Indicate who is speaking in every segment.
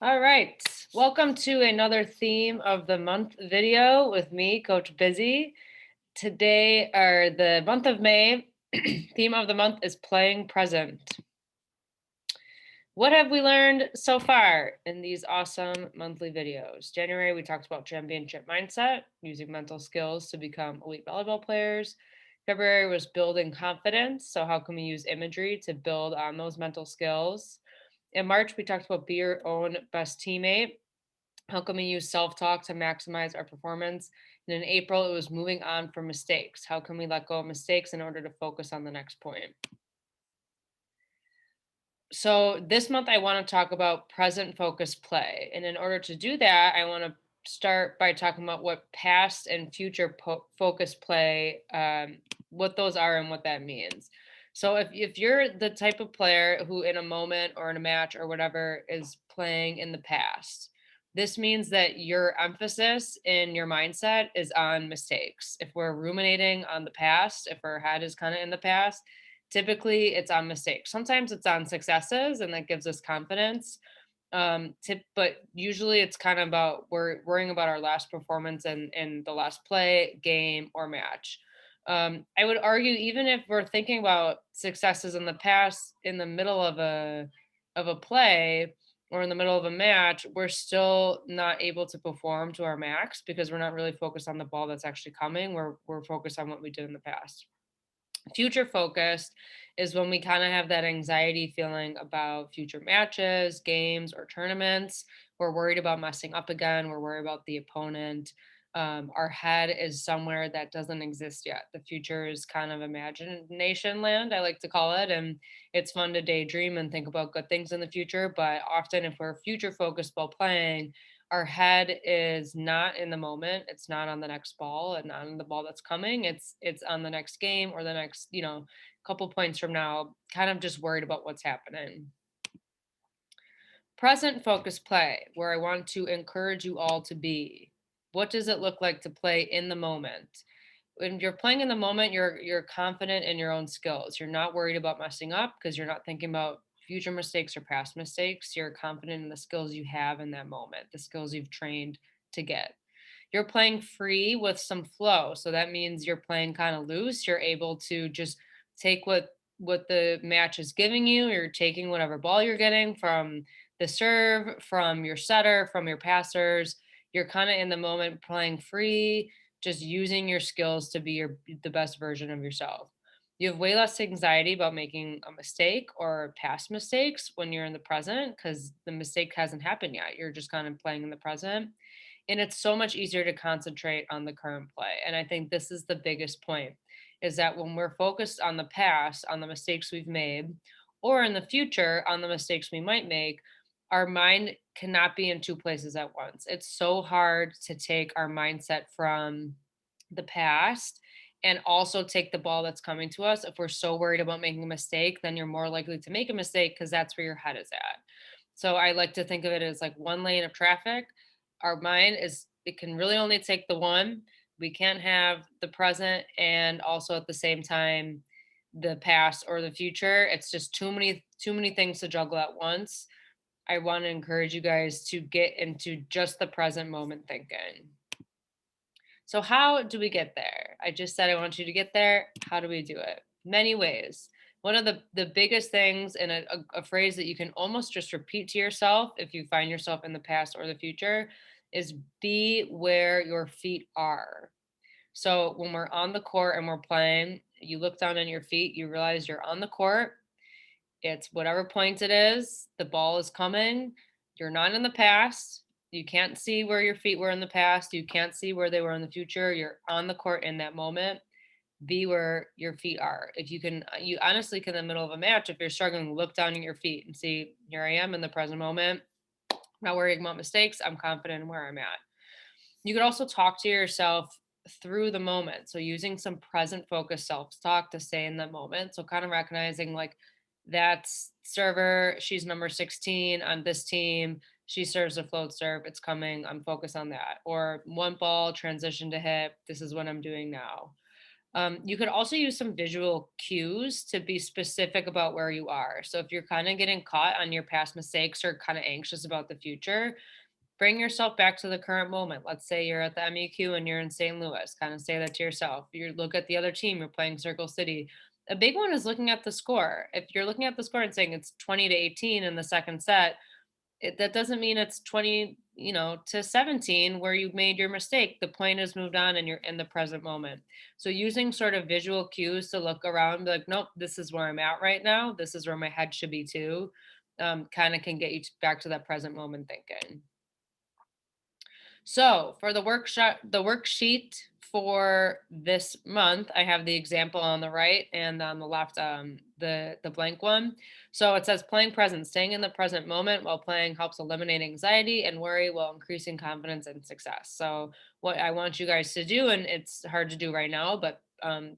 Speaker 1: All right. Welcome to another theme of the month video with me, Coach Busy. Today, or the month of May, theme of the month is playing present. What have we learned so far in these awesome monthly videos? January, we talked about championship mindset, using mental skills to become elite volleyball players. February was building confidence. So, how can we use imagery to build on those mental skills? In March, we talked about be your own best teammate. How can we use self talk to maximize our performance? And in April, it was moving on from mistakes. How can we let go of mistakes in order to focus on the next point? So, this month, I want to talk about present focus play. And in order to do that, I want to start by talking about what past and future focus play, what those are and what that means. So, if you're the type of player who, in a moment or in a match or whatever, is playing in the past, this means that your emphasis in your mindset is on mistakes. If we're ruminating on the past, if our head is kind of in the past, typically it's on mistakes. Sometimes it's on successes, and that gives us confidence. But usually it's kind of about we're worrying about our last performance and in the last play, game, or match. I would argue even if we're thinking about successes in the past, in the middle of a play or in the middle of a match, we're still not able to perform to our max because we're not really focused on the ball that's actually coming. We're focused on what we did in the past. Future focused is when we kind of have that anxiety feeling about future matches, games, or tournaments. We're worried about messing up again. We're worried about the opponent. Our head is somewhere that doesn't exist yet. The future is kind of imagination land, I like to call it. And it's fun to daydream and think about good things in the future. But often, if we're future focused while playing, our head is not in the moment. It's not on the next ball and not on the ball that's coming. It's on the next game or the next, couple points from now, kind of just worried about what's happening. Present focus play, where I want to encourage you all to be. What does it look like to play in the moment? When you're playing in the moment, you're confident in your own skills. You're not worried about messing up because you're not thinking about future mistakes or past mistakes. You're confident in the skills you have in that moment, the skills you've trained to get. You're playing free with some flow. So that means you're playing kind of loose. You're able to just take what the match is giving you. You're taking whatever ball you're getting from the serve, from your setter, from your passers. You're kind of in the moment playing free, just using your skills to be the best version of yourself. You have way less anxiety about making a mistake or past mistakes when you're in the present because the mistake hasn't happened yet. You're just kind of playing in the present. And it's so much easier to concentrate on the current play. And I think this is the biggest point is that when we're focused on the past, on the mistakes we've made, or in the future on the mistakes we might make, our mind cannot be in two places at once. It's so hard to take our mindset from the past and also take the ball that's coming to us. If we're so worried about making a mistake, then you're more likely to make a mistake because that's where your head is at. So I like to think of it as like one lane of traffic. Our mind is, it can really only take the one. We can't have the present and also at the same time the past or the future. It's just too many things to juggle at once. I want to encourage you guys to get into just the present moment thinking. So, how do we get there? I just said I want you to get there. How do we do it? Many ways. One of the biggest things, and a phrase that you can almost just repeat to yourself if you find yourself in the past or the future, is be where your feet are. So, when we're on the court and we're playing, you look down on your feet, you realize you're on the court. It's whatever point it is, the ball is coming. You're not in the past. You can't see where your feet were in the past. You can't see where they were in the future. You're on the court in that moment. Be where your feet are. If you can, you honestly can, in the middle of a match, if you're struggling, look down at your feet and see, here I am in the present moment. Not worrying about mistakes. I'm confident in where I'm at. You could also talk to yourself through the moment. So using some present focused self-talk to stay in that moment. So kind of recognizing like that's server, she's number 16 on this team. She serves a float serve. It's coming. I'm focused on that. Or one ball transition to hit. This is what I'm doing now. You could also use some visual cues to be specific about where you are. So if you're kind of getting caught on your past mistakes or kind of anxious about the future, bring yourself back to the current moment. Let's say you're at the MEQ and you're in St. Louis. Kind of say that to yourself. You look at the other team, you're playing Circle City. A big one is looking at the score. If you're looking at the score and saying it's 20-18 in the second set, that doesn't mean it's 20, to 17 where you made your mistake. The point has moved on and you're in the present moment. So using sort of visual cues to look around, be like, nope, this is where I'm at right now. This is where my head should be too. Kind of can get you back to that present moment thinking. So for the worksheet for this month, I have the example on the right and on the left, the blank one. So it says playing present, staying in the present moment while playing helps eliminate anxiety and worry while increasing confidence and success. So what I want you guys to do, and it's hard to do right now, but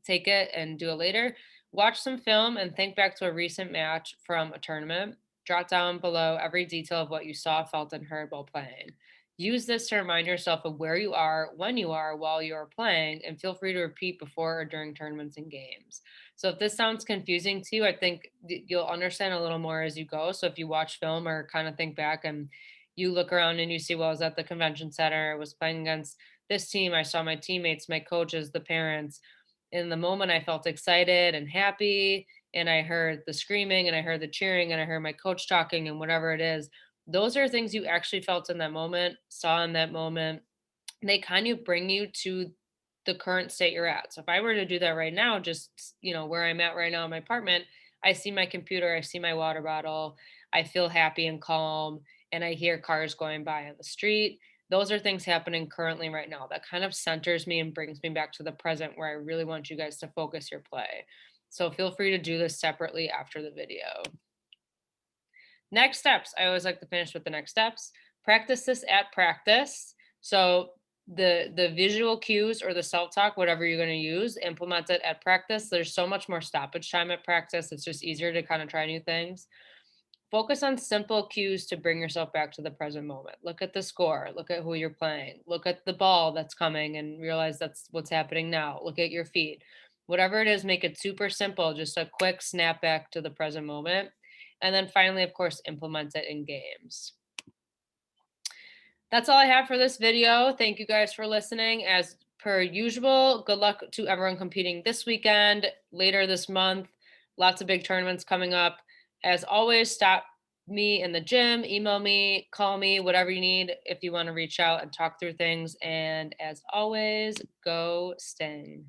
Speaker 1: take it and do it later. Watch some film and think back to a recent match from a tournament. Jot down below every detail of what you saw, felt, and heard while playing. Use this to remind yourself of where you are, when you are, while you are playing, and feel free to repeat before or during tournaments and games. So, if this sounds confusing to you, I think you'll understand a little more as you go. So, if you watch film or kind of think back and you look around and you see, well, I was at the convention center, I was playing against this team, I saw my teammates, my coaches, the parents. In the moment, I felt excited and happy, and I heard the screaming, and I heard the cheering, and I heard my coach talking, and whatever it is, those are things you actually felt in that moment, saw in that moment. They kind of bring you to the current state you're at. So if I were to do that right now, just, where I'm at right now in my apartment, I see my computer, I see my water bottle, I feel happy and calm, and I hear cars going by on the street. Those are things happening currently right now that kind of centers me and brings me back to the present where I really want you guys to focus your play. So feel free to do this separately after the video. Next steps. I always like to finish with the next steps. Practice this at practice. So the visual cues or the self-talk, whatever you're going to use, implement it at practice. There's so much more stoppage time at practice. It's just easier to kind of try new things. Focus on simple cues to bring yourself back to the present moment. Look at the score, look at who you're playing, look at the ball that's coming and realize that's what's happening now. Look at your feet. Whatever it is, make it super simple, just a quick snap back to the present moment. And then finally, of course, implement it in games. That's all I have for this video. Thank you guys for listening. As per usual, good luck to everyone competing this weekend, later this month. Lots of big tournaments coming up. As always, stop me in the gym, email me, call me, whatever you need if you want to reach out and talk through things. And as always, go Sting.